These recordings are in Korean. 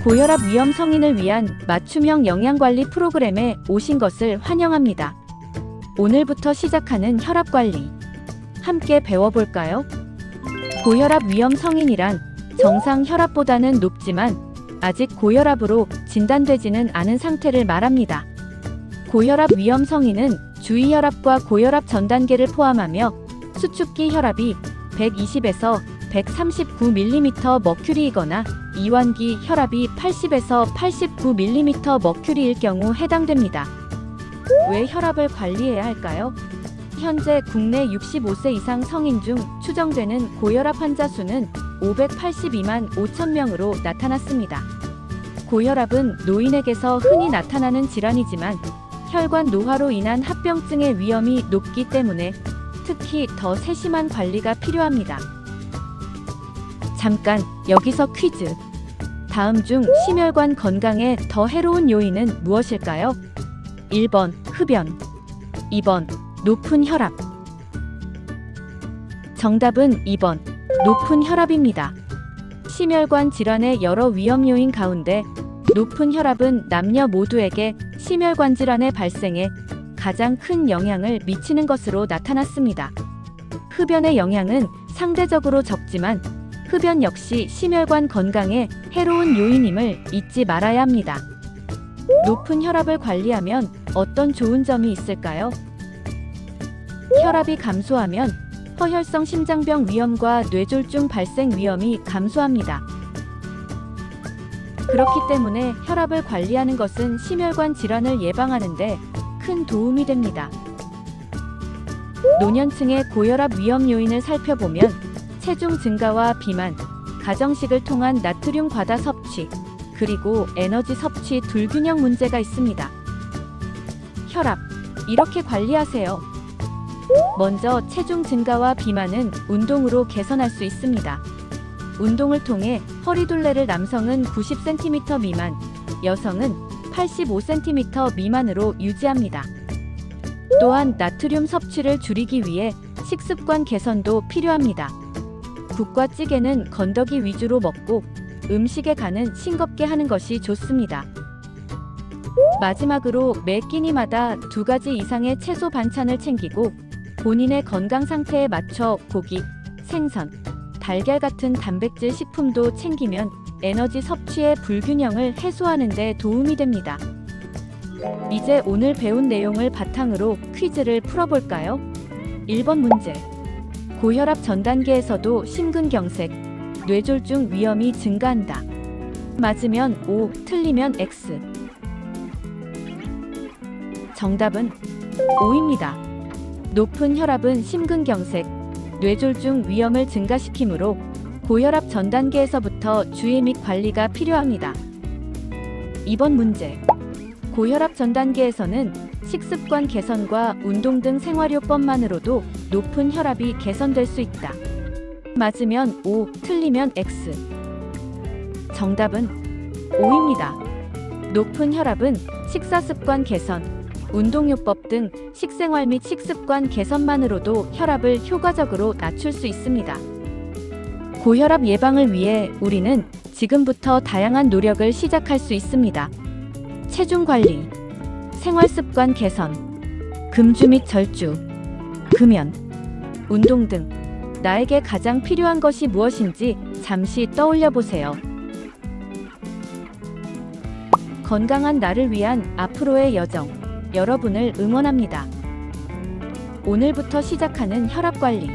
고혈압 위험 성인을 위한 맞춤형 영양관리 프로그램에 오신 것을 환영합니다. 오늘부터 시작하는 혈압관리. 함께 배워볼까요? 고혈압 위험 성인이란 정상 혈압보다는 높지만 아직 고혈압으로 진단되지는 않은 상태를 말합니다. 고혈압 위험 성인은 주의혈압과 고혈압 전 단계를 포함하며 수축기 혈압이 120에서 139mm/H이거나 이완기 혈압이 80에서 89mm/H일 경우 해당됩니다. 왜 혈압을 관리해야 할까요? 현재 국내 65세 이상 성인 중 추정되는 고혈압 환자 수는 582만 5천 명으로 나타났습니다. 고혈압은 노인에게서 흔히 나타나는 질환이지만 혈관 노화로 인한 합병증의 위험이 높기 때문에 특히 더 세심한 관리가 필요합니다. 잠깐 여기서 퀴즈. 다음 중 심혈관 건강에 더 해로운 요인은 무엇일까요? 1번 흡연, 2번 높은 혈압. 정답은 2번 높은 혈압입니다. 심혈관 질환의 여러 위험 요인 가운데 높은 혈압은 남녀 모두에게 심혈관 질환의 발생에 가장 큰 영향을 미치는 것으로 나타났습니다. 흡연의 영향은 상대적으로 적지만 흡연 역시 심혈관 건강에 해로운 요인임을 잊지 말아야 합니다. 높은 혈압을 관리하면 어떤 좋은 점이 있을까요? 혈압이 감소하면 허혈성 심장병 위험과 뇌졸중 발생 위험이 감소합니다. 그렇기 때문에 혈압을 관리하는 것은 심혈관 질환을 예방하는 데 큰 도움이 됩니다. 노년층의 고혈압 위험 요인을 살펴보면 체중 증가와 비만, 가정식을 통한 나트륨 과다 섭취, 그리고 에너지 섭취 불균형 문제가 있습니다. 혈압, 이렇게 관리하세요. 먼저 체중 증가와 비만은 운동으로 개선할 수 있습니다. 운동을 통해 허리둘레를 남성은 90cm 미만, 여성은 85cm 미만으로 유지합니다. 또한 나트륨 섭취를 줄이기 위해 식습관 개선도 필요합니다. 국과 찌개는 건더기 위주로 먹고 음식의 간은 싱겁게 하는 것이 좋습니다. 마지막으로 매 끼니마다 2가지 이상의 채소 반찬을 챙기고 본인의 건강 상태에 맞춰 고기, 생선, 달걀 같은 단백질 식품도 챙기면 에너지 섭취의 불균형을 해소하는 데 도움이 됩니다. 이제 오늘 배운 내용을 바탕으로 퀴즈를 풀어볼까요? 1번 문제. 고혈압 전 단계에서도 심근경색, 뇌졸중 위험이 증가한다. 맞으면 O, 틀리면 X. 정답은 O입니다. 높은 혈압은 심근경색, 뇌졸중 위험을 증가시키므로 고혈압 전 단계에서부터 주의 및 관리가 필요합니다. 2번 문제. 고혈압 전 단계에서는 식습관 개선과 운동 등 생활요법만으로도 높은 혈압이 개선될 수 있다. 맞으면 O, 틀리면 X. 정답은 O입니다. 높은 혈압은 식사습관 개선, 운동요법 등 식생활 및 식습관 개선만으로도 혈압을 효과적으로 낮출 수 있습니다. 고혈압 예방을 위해 우리는 지금부터 다양한 노력을 시작할 수 있습니다. 체중 관리, 생활습관 개선, 금주 및 절주, 금연, 운동 등 나에게 가장 필요한 것이 무엇인지 잠시 떠올려 보세요. 건강한 나를 위한 앞으로의 여정, 여러분을 응원합니다. 오늘부터 시작하는 혈압 관리,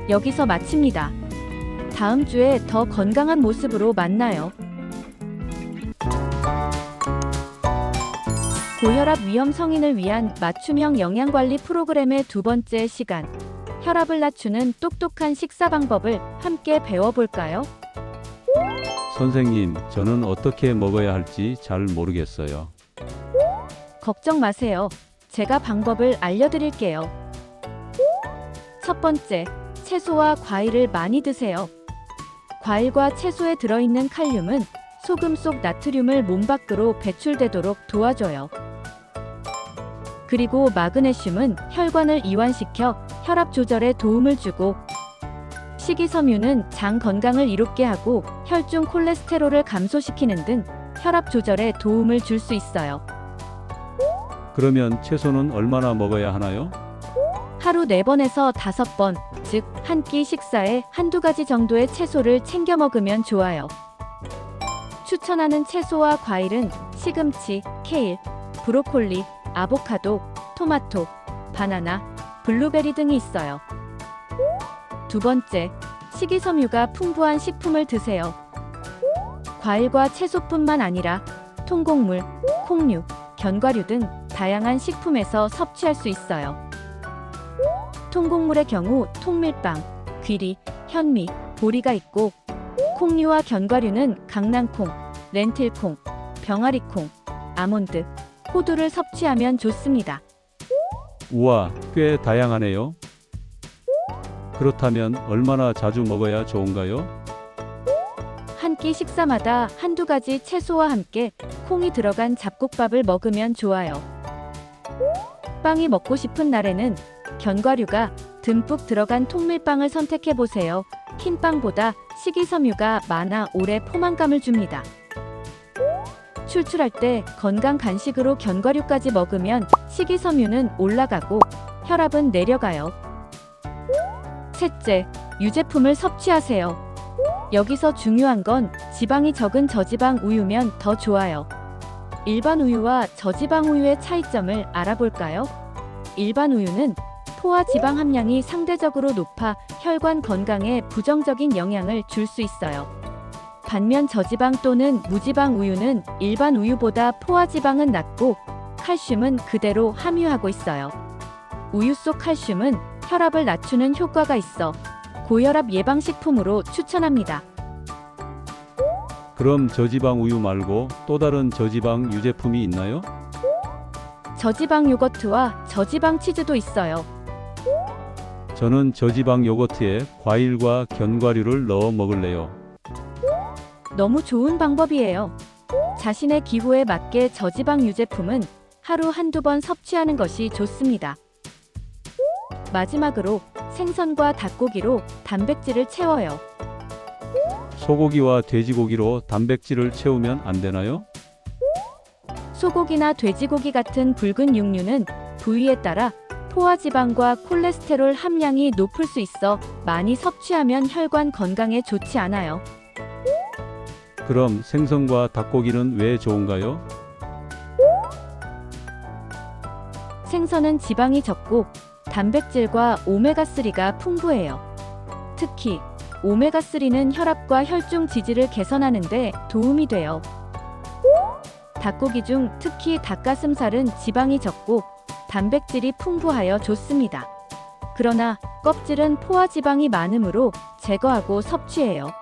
여기서 마칩니다. 다음 주에 더 건강한 모습으로 만나요. 고혈압 위험 성인을 위한 맞춤형 영양관리 프로그램의 2번째 시간. 혈압을 낮추는 똑똑한 식사 방법을 함께 배워볼까요? 선생님, 저는 어떻게 먹어야 할지 잘 모르겠어요. 걱정 마세요. 제가 방법을 알려드릴게요. 첫 번째, 채소와 과일을 많이 드세요. 과일과 채소에 들어있는 칼륨은 소금 속 나트륨을 몸 밖으로 배출되도록 도와줘요. 그리고 마그네슘은 혈관을 이완시켜 혈압 조절에 도움을 주고 식이섬유는 장 건강을 이롭게 하고 혈중 콜레스테롤을 감소시키는 등 혈압 조절에 도움을 줄 수 있어요. 그러면 채소는 얼마나 먹어야 하나요? 하루 4번에서 5번, 즉 한 끼 식사에 한두 가지 정도의 채소를 챙겨 먹으면 좋아요. 추천하는 채소와 과일은 시금치, 케일, 브로콜리, 아보카도, 토마토, 바나나, 블루베리 등이 있어요. 두 번째, 식이섬유가 풍부한 식품을 드세요. 과일과 채소뿐만 아니라 통곡물, 콩류, 견과류 등 다양한 식품에서 섭취할 수 있어요. 통곡물의 경우 통밀빵, 귀리, 현미, 보리가 있고, 콩류와 견과류는 강낭콩, 렌틸콩, 병아리콩, 아몬드, 호두를 섭취하면 좋습니다. 우와, 꽤 다양하네요. 그렇다면 얼마나 자주 먹어야 좋은가요? 한 끼 식사마다 한두 가지 채소와 함께 콩이 들어간 잡곡밥을 먹으면 좋아요. 빵이 먹고 싶은 날에는 견과류가 듬뿍 들어간 통밀빵을 선택해보세요. 흰 빵보다 식이섬유가 많아 오래 포만감을 줍니다. 출출할 때 건강 간식으로 견과류까지 먹으면 식이섬유는 올라가고 혈압은 내려가요. 셋째, 유제품을 섭취하세요. 여기서 중요한 건 지방이 적은 저지방 우유면 더 좋아요. 일반 우유와 저지방 우유의 차이점을 알아볼까요? 일반 우유는 포화 지방 함량이 상대적으로 높아 혈관 건강에 부정적인 영향을 줄 수 있어요. 반면 저지방 또는 무지방 우유는 일반 우유보다 포화 지방은 낮고 칼슘은 그대로 함유하고 있어요. 우유 속 칼슘은 혈압을 낮추는 효과가 있어 고혈압 예방식품으로 추천합니다. 그럼 저지방 우유 말고 또 다른 저지방 유제품이 있나요? 저지방 요거트와 저지방 치즈도 있어요. 저는 저지방 요거트에 과일과 견과류를 넣어 먹을래요. 너무 좋은 방법이에요. 자신의 기호에 맞게 저지방 유제품은 하루 한두 번 섭취하는 것이 좋습니다. 마지막으로 생선과 닭고기로 단백질을 채워요. 소고기와 돼지고기로 단백질을 채우면 안 되나요? 소고기나 돼지고기 같은 붉은 육류는 부위에 따라 포화지방과 콜레스테롤 함량이 높을 수 있어 많이 섭취하면 혈관 건강에 좋지 않아요. 그럼 생선과 닭고기는 왜 좋은가요? 생선은 지방이 적고 단백질과 오메가3가 풍부해요. 특히 오메가3는 혈압과 혈중 지지를 개선하는 데 도움이 돼요. 닭고기 중 특히 닭가슴살은 지방이 적고 단백질이 풍부하여 좋습니다. 그러나 껍질은 포화지방이 많으므로 제거하고 섭취해요.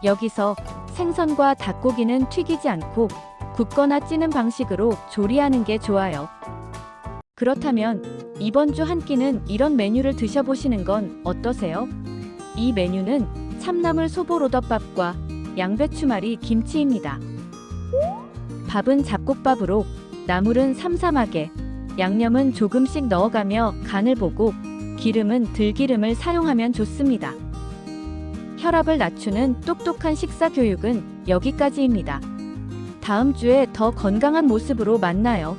여기서 생선과 닭고기는 튀기지 않고 굽거나 찌는 방식으로 조리하는 게 좋아요. 그렇다면 이번 주 한 끼는 이런 메뉴를 드셔보시는 건 어떠세요? 이 메뉴는 참나물 소보로덮밥과 양배추말이 김치입니다. 밥은 잡곡밥으로, 나물은 삼삼하게, 양념은 조금씩 넣어가며 간을 보고 기름은 들기름을 사용하면 좋습니다. 혈압을 낮추는 똑똑한 식사 교육은 여기까지입니다. 다음 주에 더 건강한 모습으로 만나요.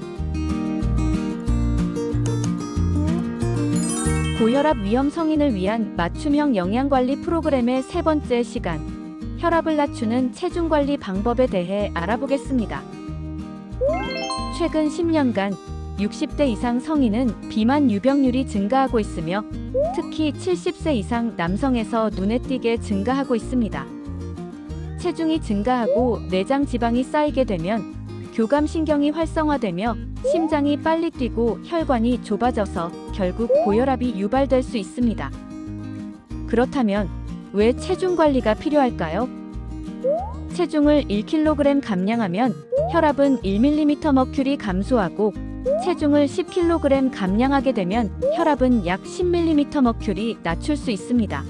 고혈압 위험 성인을 위한 맞춤형 영양관리 프로그램의 세 번째 시간, 혈압을 낮추는 체중관리 방법에 대해 알아보겠습니다. 최근 10년간 60대 이상 성인은 비만 유병률이 증가하고 있으며 특히 70세 이상 남성에서 눈에 띄게 증가하고 있습니다. 체중이 증가하고 내장 지방이 쌓이게 되면 교감신경이 활성화되며 심장이 빨리 뛰고 혈관이 좁아져서 결국 고혈압이 유발될 수 있습니다. 그렇다면 왜 체중 관리가 필요할까요? 체중을 1kg 감량하면 혈압은 1mmmercury 감소하고 체중을 10kg 감량하게 되면 혈압은 약 10mmmercury 낮출 수 있습니다.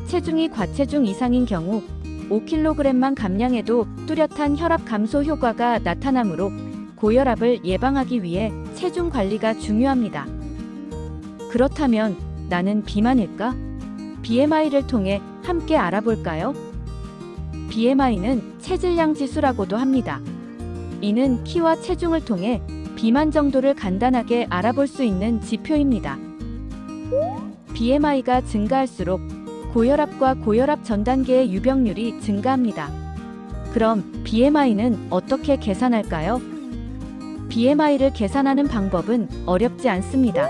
체중이 과체중 이상인 경우 5kg만 감량해도 뚜렷한 혈압 감소 효과가 나타나므로 고혈압을 예방하기 위해 체중 관리가 중요합니다. 그렇다면 나는 비만일까? BMI를 통해 함께 알아볼까요? BMI는 체질량 지수라고도 합니다. 이는 키와 체중을 통해 비만 정도를 간단하게 알아볼 수 있는 지표입니다. BMI가 증가할수록 고혈압과 고혈압 전 단계의 유병률이 증가합니다. 그럼 BMI는 어떻게 계산할까요? BMI를 계산하는 방법은 어렵지 않습니다.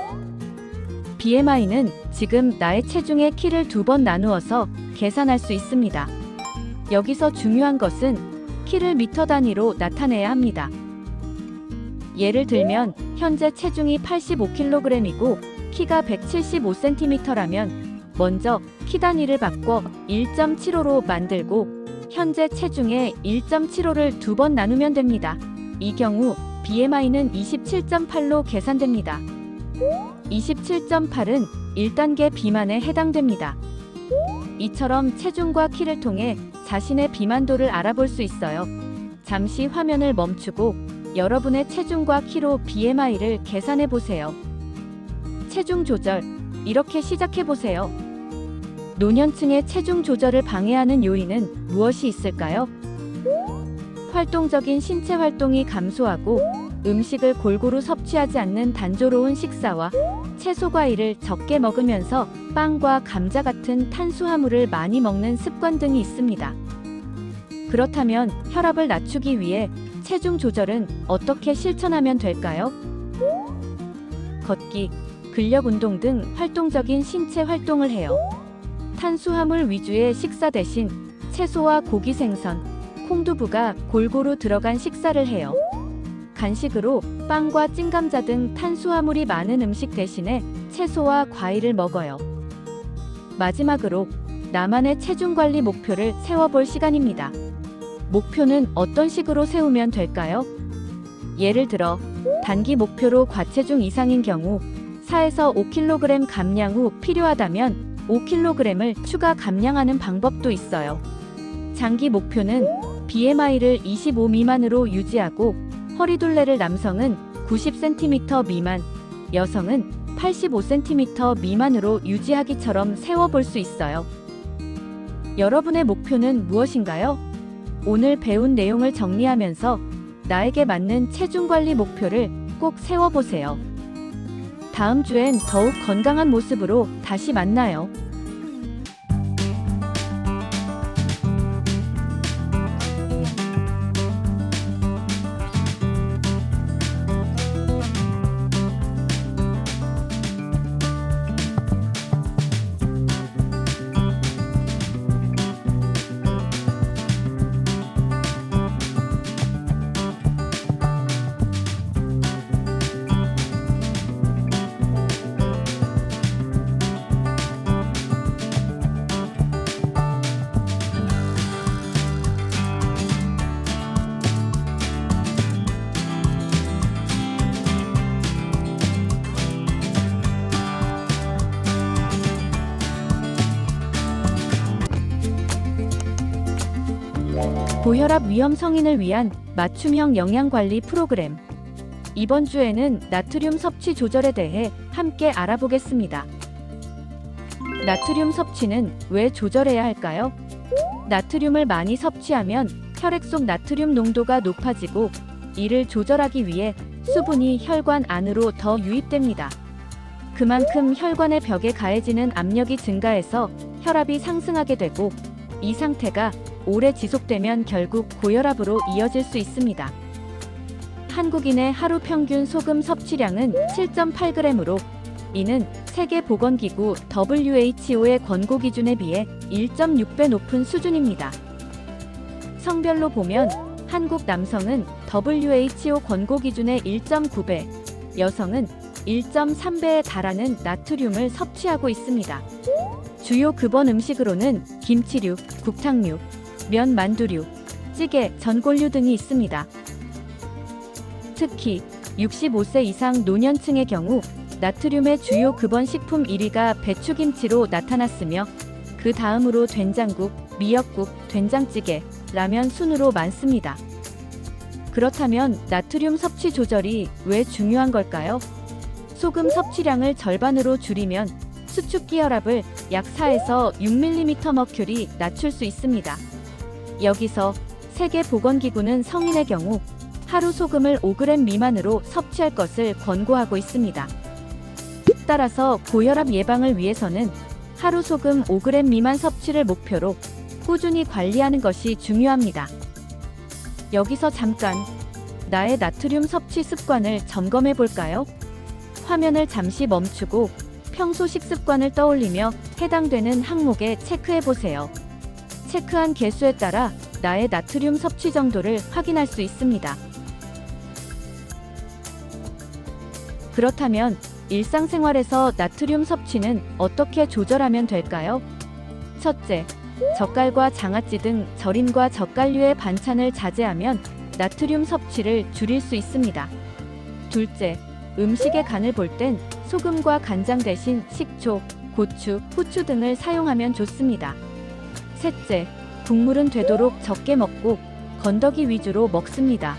BMI는 지금 나의 체중의 키를 2번 나누어서 계산할 수 있습니다. 여기서 중요한 것은 키를 미터 단위로 나타내야 합니다. 예를 들면 현재 체중이 85kg이고 키가 175cm라면 먼저 키 단위를 바꿔 1.75로 만들고 현재 체중의 1.75를 2번 나누면 됩니다. 이 경우 BMI는 27.8로 계산됩니다. 27.8은 1단계 비만에 해당됩니다. 이처럼 체중과 키를 통해 자신의 비만도를 알아볼 수 있어요. 잠시 화면을 멈추고 여러분의 체중과 키로 BMI를 계산해 보세요. 체중 조절, 이렇게 시작해 보세요. 노년층의 체중 조절을 방해하는 요인은 무엇이 있을까요? 활동적인 신체 활동이 감소하고 음식을 골고루 섭취하지 않는 단조로운 식사와 채소 과일을 적게 먹으면서 빵과 감자 같은 탄수화물을 많이 먹는 습관 등이 있습니다. 그렇다면 혈압을 낮추기 위해 체중 조절은 어떻게 실천하면 될까요? 걷기, 근력 운동 등 활동적인 신체 활동을 해요. 탄수화물 위주의 식사 대신 채소와 고기, 생선, 콩두부가 골고루 들어간 식사를 해요. 간식으로 빵과 찐감자 등 탄수화물이 많은 음식 대신에 채소와 과일을 먹어요. 마지막으로 나만의 체중 관리 목표를 세워볼 시간입니다. 목표는 어떤 식으로 세우면 될까요? 예를 들어 단기 목표로 과체중 이상인 경우 4에서 5kg 감량 후 필요하다면 5kg을 추가 감량하는 방법도 있어요. 장기 목표는 BMI를 25 미만으로 유지하고 허리둘레를 남성은 90cm 미만, 여성은 85cm 미만으로 유지하기처럼 세워볼 수 있어요. 여러분의 목표는 무엇인가요? 오늘 배운 내용을 정리하면서 나에게 맞는 체중 관리 목표를 꼭 세워보세요. 다음 주엔 더욱 건강한 모습으로 다시 만나요. 고혈압 위험 성인을 위한 맞춤형 영양관리 프로그램. 이번 주에는 나트륨 섭취 조절에 대해 함께 알아보겠습니다. 나트륨 섭취는 왜 조절해야 할까요? 나트륨을 많이 섭취하면 혈액 속 나트륨 농도가 높아지고 이를 조절하기 위해 수분이 혈관 안으로 더 유입됩니다. 그만큼 혈관의 벽에 가해지는 압력이 증가해서 혈압이 상승하게 되고 이 상태가 오래 지속되면 결국 고혈압으로 이어질 수 있습니다. 한국인의 하루 평균 소금 섭취량은 7.8g으로 이는 세계보건기구 WHO의 권고 기준에 비해 1.6배 높은 수준입니다. 성별로 보면 한국 남성은 WHO 권고 기준의 1.9배, 여성은 1.3배에 달하는 나트륨을 섭취하고 있습니다. 주요 급원 음식으로는 김치류, 국탕류, 면, 만두류, 찌개, 전골류 등이 있습니다. 특히 65세 이상 노년층의 경우 나트륨의 주요 급원 식품 1위가 배추김치로 나타났으며 그 다음으로 된장국, 미역국, 된장찌개, 라면 순으로 많습니다. 그렇다면 나트륨 섭취 조절이 왜 중요한 걸까요? 소금 섭취량을 절반으로 줄이면 수축기 혈압을 약 4에서 6mm 머큐리 낮출 수 있습니다. 여기서 세계보건기구는 성인의 경우 하루 소금을 5g 미만으로 섭취할 것을 권고하고 있습니다. 따라서 고혈압 예방을 위해서는 하루 소금 5g 미만 섭취를 목표로 꾸준히 관리하는 것이 중요합니다. 여기서 잠깐 나의 나트륨 섭취 습관을 점검해 볼까요? 화면을 잠시 멈추고 평소 식습관을 떠올리며 해당되는 항목에 체크해 보세요. 체크한 개수에 따라 나의 나트륨 섭취 정도를 확인할 수 있습니다. 그렇다면 일상생활에서 나트륨 섭취는 어떻게 조절하면 될까요? 첫째, 젓갈과 장아찌 등 절임과 젓갈류의 반찬을 자제하면 나트륨 섭취를 줄일 수 있습니다. 둘째, 음식의 간을 볼 땐 소금과 간장 대신 식초, 고추, 후추 등을 사용하면 좋습니다. 셋째, 국물은 되도록 적게 먹고 건더기 위주로 먹습니다.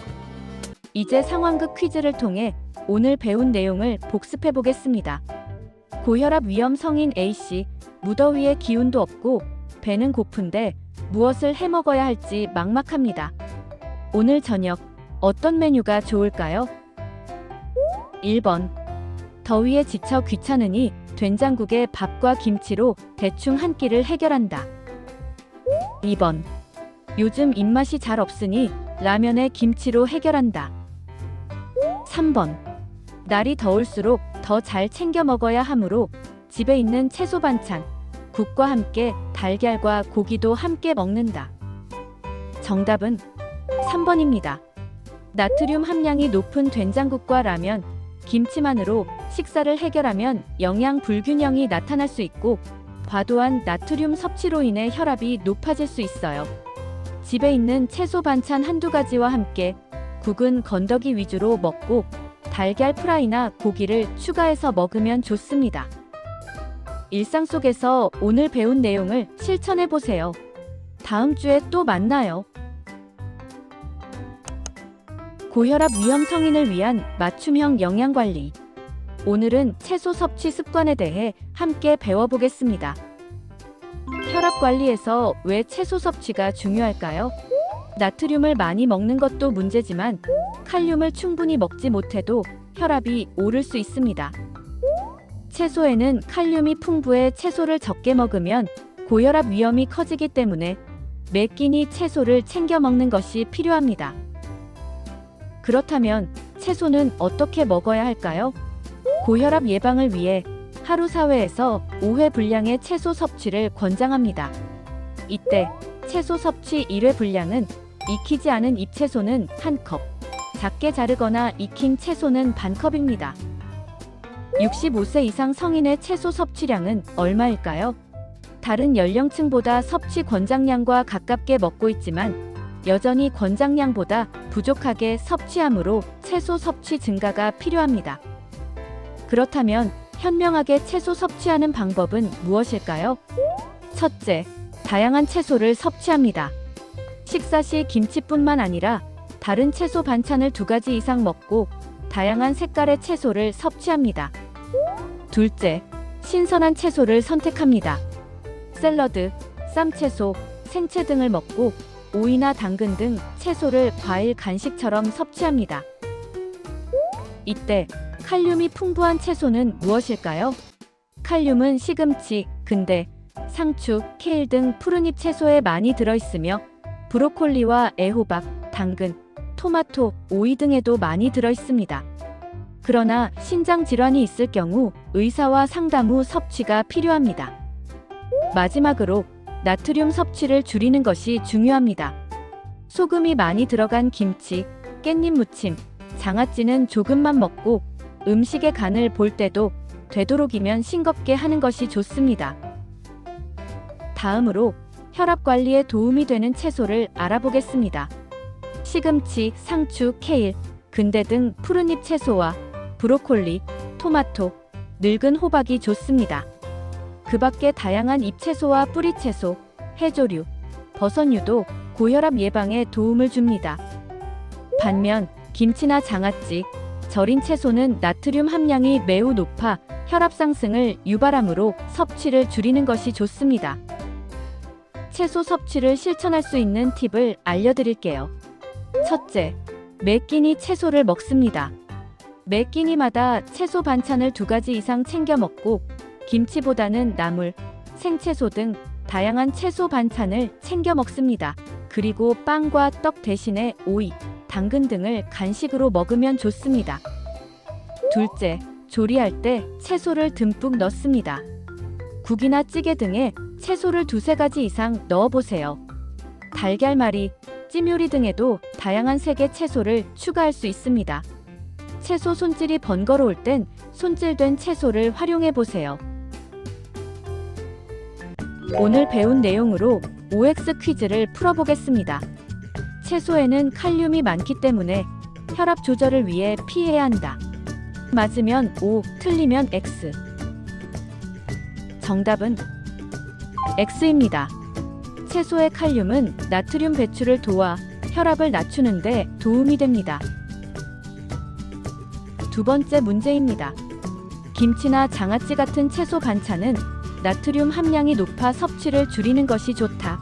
이제 상황극 퀴즈를 통해 오늘 배운 내용을 복습해 보겠습니다. 고혈압 위험 성인 A씨, 무더위에 기운도 없고 배는 고픈데 무엇을 해 먹어야 할지 막막합니다. 오늘 저녁 어떤 메뉴가 좋을까요? 1번. 더위에 지쳐 귀찮으니 된장국에 밥과 김치로 대충 한 끼를 해결한다. 2번. 요즘 입맛이 잘 없으니 라면에 김치로 해결한다. 3번. 날이 더울수록 더 잘 챙겨 먹어야 하므로 집에 있는 채소 반찬, 국과 함께 달걀과 고기도 함께 먹는다. 정답은 3번입니다. 나트륨 함량이 높은 된장국과 라면, 김치만으로 식사를 해결하면 영양 불균형이 나타날 수 있고 과도한 나트륨 섭취로 인해 혈압이 높아질 수 있어요. 집에 있는 채소 반찬 한두 가지와 함께 국은 건더기 위주로 먹고 달걀 프라이나 고기를 추가해서 먹으면 좋습니다. 일상 속에서 오늘 배운 내용을 실천해 보세요. 다음 주에 또 만나요. 고혈압 위험 성인을 위한 맞춤형 영양관리. 오늘은 채소 섭취 습관에 대해 함께 배워보겠습니다. 혈압 관리에서 왜 채소 섭취가 중요할까요? 나트륨을 많이 먹는 것도 문제지만 칼륨을 충분히 먹지 못해도 혈압이 오를 수 있습니다. 채소에는 칼륨이 풍부해 채소를 적게 먹으면 고혈압 위험이 커지기 때문에 매 끼니 채소를 챙겨 먹는 것이 필요합니다. 그렇다면 채소는 어떻게 먹어야 할까요? 고혈압 예방을 위해 하루 4회에서 5회 분량의 채소 섭취를 권장합니다. 이때 채소 섭취 1회 분량은 익히지 않은 잎채소는 1컵, 작게 자르거나 익힌 채소는 반컵입니다. 65세 이상 성인의 채소 섭취량은 얼마일까요? 다른 연령층보다 섭취 권장량과 가깝게 먹고 있지만 여전히 권장량보다 부족하게 섭취하므로 채소 섭취 증가가 필요합니다. 그렇다면 현명하게 채소 섭취하는 방법은 무엇일까요? 첫째, 다양한 채소를 섭취합니다. 식사 시 김치뿐만 아니라 다른 채소 반찬을 2가지 이상 먹고 다양한 색깔의 채소를 섭취합니다. 둘째, 신선한 채소를 선택합니다. 샐러드, 쌈채소, 생채 등을 먹고 오이나 당근 등 채소를 과일 간식처럼 섭취합니다. 이때 칼륨이 풍부한 채소는 무엇일까요? 칼륨은 시금치, 근대, 상추, 케일 등 푸른잎 채소에 많이 들어있으며 브로콜리와 애호박, 당근, 토마토, 오이 등에도 많이 들어있습니다. 그러나 신장 질환이 있을 경우 의사와 상담 후 섭취가 필요합니다. 마지막으로 나트륨 섭취를 줄이는 것이 중요합니다. 소금이 많이 들어간 김치, 깻잎 무침, 장아찌는 조금만 먹고 음식의 간을 볼 때도 되도록이면 싱겁게 하는 것이 좋습니다. 다음으로 혈압 관리에 도움이 되는 채소를 알아보겠습니다. 시금치, 상추, 케일, 근대 등 푸른잎 채소와 브로콜리, 토마토, 늙은 호박이 좋습니다. 그 밖에 다양한 잎채소와 뿌리채소, 해조류, 버섯류도 고혈압 예방에 도움을 줍니다. 반면 김치나 장아찌, 절인 채소는 나트륨 함량이 매우 높아 혈압 상승을 유발하므로 섭취를 줄이는 것이 좋습니다. 채소 섭취를 실천할 수 있는 팁을 알려드릴게요. 첫째, 매 끼니 채소를 먹습니다. 매 끼니마다 채소 반찬을 2가지 이상 챙겨 먹고 김치보다는 나물, 생채소 등 다양한 채소 반찬을 챙겨 먹습니다. 그리고 빵과 떡 대신에 오이, 당근 등을 간식으로 먹으면 좋습니다. 둘째, 조리할 때 채소를 듬뿍 넣습니다. 국이나 찌개 등에 채소를 2-3가지 이상 넣어보세요. 달걀말이, 찜요리 등에도 다양한 색의 채소를 추가할 수 있습니다. 채소 손질이 번거로울 땐 손질된 채소를 활용해보세요. 오늘 배운 내용으로 OX 퀴즈를 풀어보겠습니다. 채소에는 칼륨이 많기 때문에 혈압 조절을 위해 피해야 한다. 맞으면 O, 틀리면 X. 정답은 X입니다. 채소의 칼륨은 나트륨 배출을 도와 혈압을 낮추는 데 도움이 됩니다. 두 번째 문제입니다. 김치나 장아찌 같은 채소 반찬은 나트륨 함량이 높아 섭취를 줄이는 것이 좋다.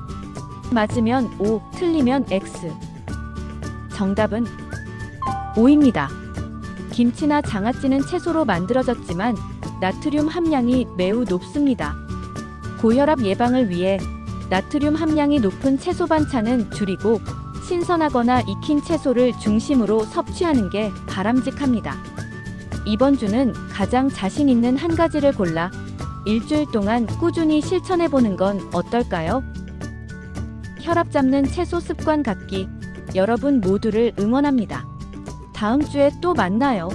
맞으면 O, 틀리면 X. 정답은 O입니다. 김치나 장아찌는 채소로 만들어졌지만 나트륨 함량이 매우 높습니다. 고혈압 예방을 위해 나트륨 함량이 높은 채소 반찬은 줄이고 신선하거나 익힌 채소를 중심으로 섭취하는 게 바람직합니다. 이번 주는 가장 자신 있는 한 가지를 골라 일주일 동안 꾸준히 실천해보는 건 어떨까요? 혈압 잡는 채소 습관 갖기, 여러분 모두를 응원합니다. 다음 주에 또 만나요.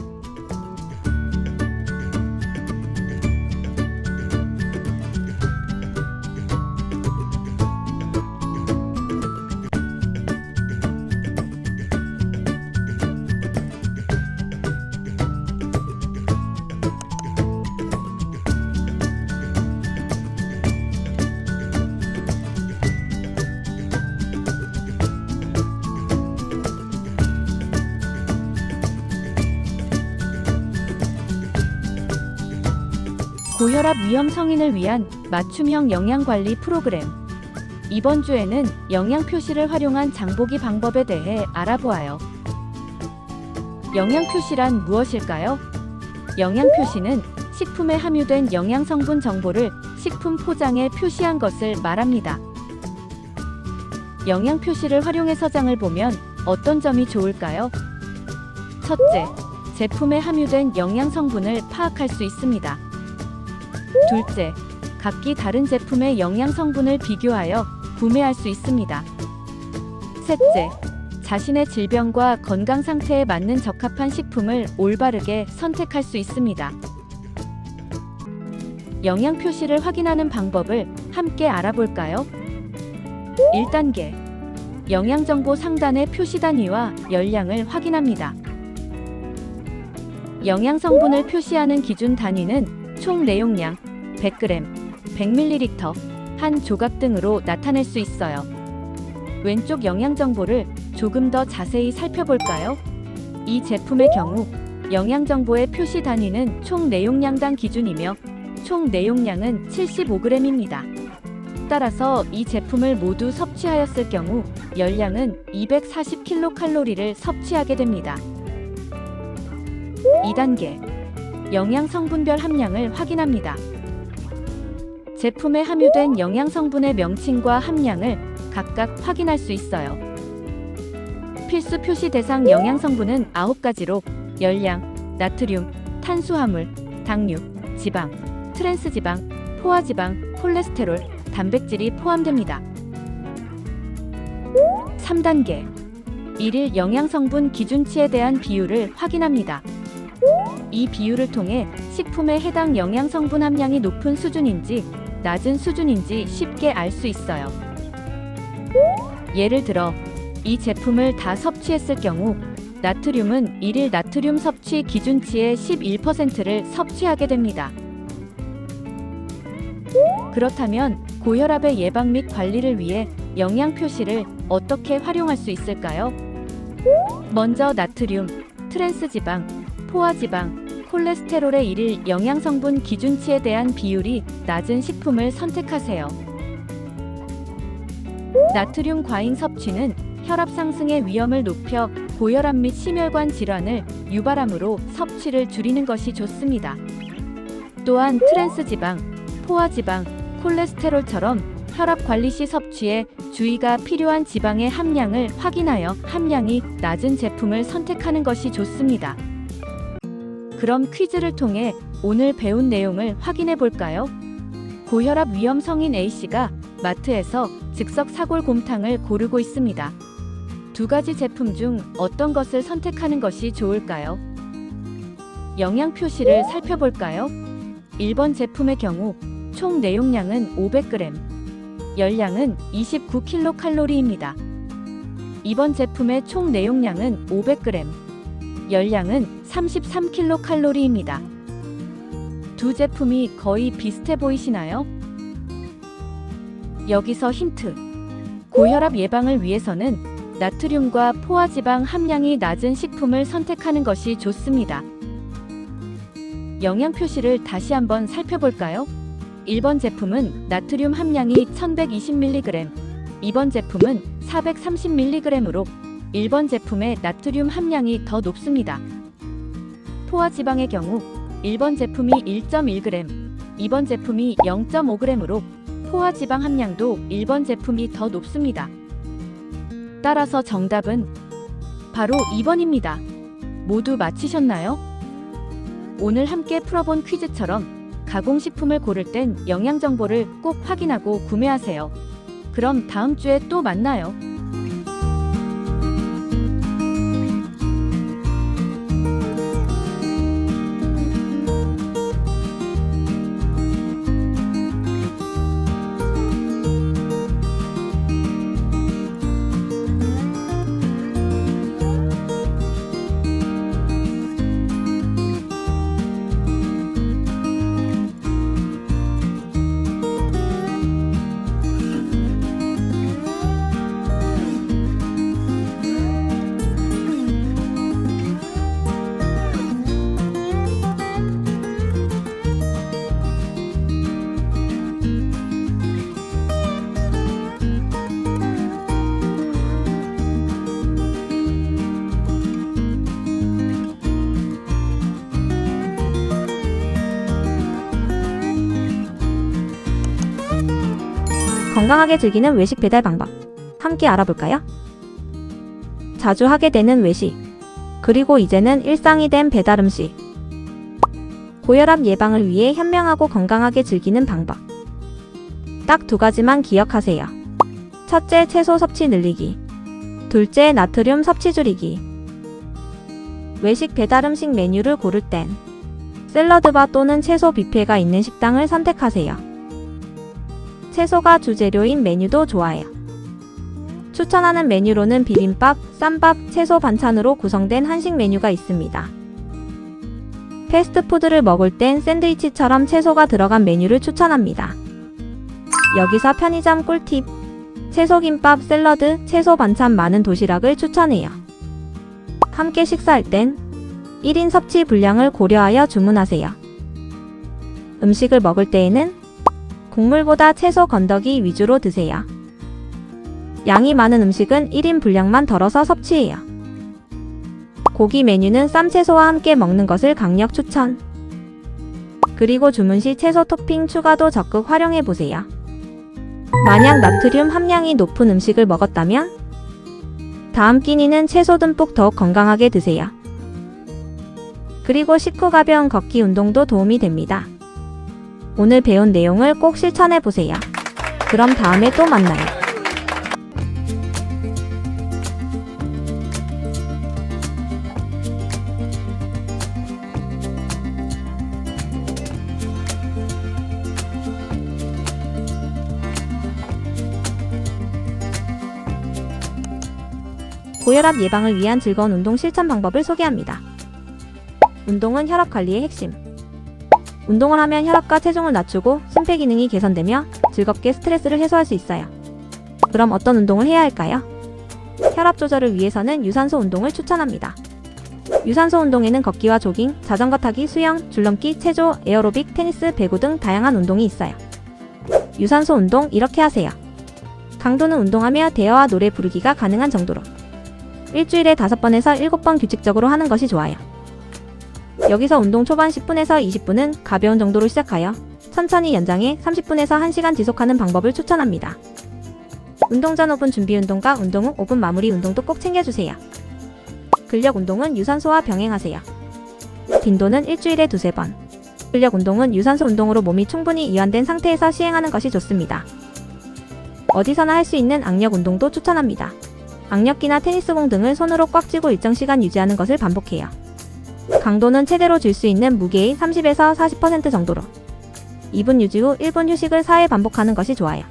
고혈압 위험 성인을 위한 맞춤형 영양관리 프로그램. 이번 주에는 영양 표시를 활용한 장보기 방법에 대해 알아보아요. 영양 표시란 무엇일까요? 영양 표시는 식품에 함유된 영양 성분 정보를 식품 포장에 표시한 것을 말합니다. 영양 표시를 활용해서 장을 보면 어떤 점이 좋을까요? 첫째, 제품에 함유된 영양 성분을 파악할 수 있습니다. 둘째, 각기 다른 제품의 영양 성분을 비교하여 구매할 수 있습니다. 셋째, 자신의 질병과 건강 상태에 맞는 적합한 식품을 올바르게 선택할 수 있습니다. 영양 표시를 확인하는 방법을 함께 알아볼까요? 1단계, 영양정보 상단의 표시 단위와 열량을 확인합니다. 영양 성분을 표시하는 기준 단위는 총 내용량, 100g, 100ml, 한 조각 등으로 나타낼 수 있어요. 왼쪽 영양 정보를 조금 더 자세히 살펴볼까요? 이 제품의 경우 영양 정보의 표시 단위는 총 내용량당 기준이며 총 내용량은 75g입니다. 따라서 이 제품을 모두 섭취하였을 경우 열량은 240kcal를 섭취하게 됩니다. 2단계, 영양 성분별 함량을 확인합니다. 제품에 함유된 영양 성분의 명칭과 함량을 각각 확인할 수 있어요. 필수 표시 대상 영양 성분은 9가지로 열량, 나트륨, 탄수화물, 당류, 지방, 트랜스지방, 포화지방, 콜레스테롤, 단백질이 포함됩니다. 3단계, 일일 영양 성분 기준치에 대한 비율을 확인합니다. 이 비율을 통해 식품의 해당 영양 성분 함량이 높은 수준인지 낮은 수준인지 쉽게 알 수 있어요. 예를 들어 이 제품을 다 섭취했을 경우 나트륨은 일일 나트륨 섭취 기준치의 11%를 섭취하게 됩니다. 그렇다면 고혈압의 예방 및 관리를 위해 영양 표시를 어떻게 활용할 수 있을까요? 먼저 나트륨, 트랜스지방, 포화지방, 콜레스테롤의 일일 영양성분 기준치에 대한 비율이 낮은 식품을 선택하세요. 나트륨 과잉 섭취는 혈압 상승의 위험을 높여 고혈압 및 심혈관 질환을 유발하므로 섭취를 줄이는 것이 좋습니다. 또한 트랜스지방, 포화지방, 콜레스테롤처럼 혈압 관리 시 섭취에 주의가 필요한 지방의 함량을 확인하여 함량이 낮은 제품을 선택하는 것이 좋습니다. 그럼 퀴즈를 통해 오늘 배운 내용을 확인해 볼까요? 고혈압 위험 성인 A씨가 마트에서 즉석 사골곰탕을 고르고 있습니다. 두 가지 제품 중 어떤 것을 선택하는 것이 좋을까요? 영양 표시를 살펴볼까요? 1번 제품의 경우 총 내용량은 500g, 열량은 29kcal입니다. 2번 제품의 총 내용량은 500g, 열량은 33kcal입니다. 두 제품이 거의 비슷해 보이시나요? 여기서 힌트. 고혈압 예방을 위해서는 나트륨과 포화지방 함량이 낮은 식품을 선택하는 것이 좋습니다. 영양 표시를 다시 한번 살펴볼까요? 1번 제품은 나트륨 함량이 1120mg, 2번 제품은 430mg으로 1번 제품의 나트륨 함량이 더 높습니다. 포화지방의 경우 1번 제품이 1.1g, 2번 제품이 0.5g으로 포화지방 함량도 1번 제품이 더 높습니다. 따라서 정답은 바로 2번입니다. 모두 맞히셨나요? 오늘 함께 풀어본 퀴즈처럼 가공식품을 고를 땐 영양 정보를 꼭 확인하고 구매하세요. 그럼 다음 주에 또 만나요. 건강하게 즐기는 외식 배달 방법 함께 알아볼까요? 자주 하게 되는 외식, 그리고 이제는 일상이 된 배달 음식. 고혈압 예방을 위해 현명하고 건강하게 즐기는 방법. 딱 두 가지만 기억하세요. 첫째, 채소 섭취 늘리기. 둘째, 나트륨 섭취 줄이기. 외식 배달 음식 메뉴를 고를 땐 샐러드바 또는 채소 뷔페가 있는 식당을 선택하세요. 채소가 주재료인 메뉴도 좋아요. 추천하는 메뉴로는 비빔밥, 쌈밥, 채소 반찬으로 구성된 한식 메뉴가 있습니다. 패스트푸드를 먹을 땐 샌드위치처럼 채소가 들어간 메뉴를 추천합니다. 여기서 편의점 꿀팁. 채소김밥, 샐러드, 채소 반찬 많은 도시락을 추천해요. 함께 식사할 땐 1인 섭취 분량을 고려하여 주문하세요. 음식을 먹을 때에는 국물보다 채소 건더기 위주로 드세요. 양이 많은 음식은 1인 분량만 덜어서 섭취해요. 고기 메뉴는 쌈채소와 함께 먹는 것을 강력 추천. 그리고 주문 시 채소 토핑 추가도 적극 활용해보세요. 만약 나트륨 함량이 높은 음식을 먹었다면 다음 끼니는 채소 듬뿍 더욱 건강하게 드세요. 그리고 식후 가벼운 걷기 운동도 도움이 됩니다. 오늘 배운 내용을 꼭 실천해보세요. 그럼 다음에 또 만나요. 고혈압 예방을 위한 즐거운 운동 실천 방법을 소개합니다. 운동은 혈압 관리의 핵심. 운동을 하면 혈압과 체중을 낮추고 심폐기능이 개선되며 즐겁게 스트레스를 해소할 수 있어요. 그럼 어떤 운동을 해야 할까요? 혈압 조절을 위해서는 유산소 운동을 추천합니다. 유산소 운동에는 걷기와 조깅, 자전거 타기, 수영, 줄넘기, 체조, 에어로빅, 테니스, 배구 등 다양한 운동이 있어요. 유산소 운동 이렇게 하세요. 강도는 운동하며 대화와 노래 부르기가 가능한 정도로. 일주일에 5번에서 7번 규칙적으로 하는 것이 좋아요. 여기서 운동 초반 10분에서 20분은 가벼운 정도로 시작하여 천천히 연장해 30분에서 1시간 지속하는 방법을 추천합니다. 운동 전 5분 준비 운동과 운동 후 5분 마무리 운동도 꼭 챙겨주세요. 근력 운동은 유산소와 병행하세요. 빈도는 일주일에 2-3번. 근력 운동은 유산소 운동으로 몸이 충분히 이완된 상태에서 시행하는 것이 좋습니다. 어디서나 할 수 있는 악력 운동도 추천합니다. 악력기나 테니스공 등을 손으로 꽉 쥐고 일정 시간 유지하는 것을 반복해요. 강도는 최대로 줄 수 있는 무게의 30에서 40% 정도로. 2분 유지 후 1분 휴식을 4회 반복하는 것이 좋아요.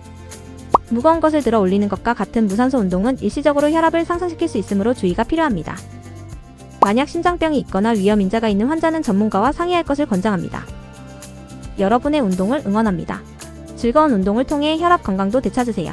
무거운 것을 들어 올리는 것과 같은 무산소 운동은 일시적으로 혈압을 상승시킬 수 있으므로 주의가 필요합니다. 만약 심장병이 있거나 위험 인자가 있는 환자는 전문가와 상의할 것을 권장합니다. 여러분의 운동을 응원합니다. 즐거운 운동을 통해 혈압 건강도 되찾으세요.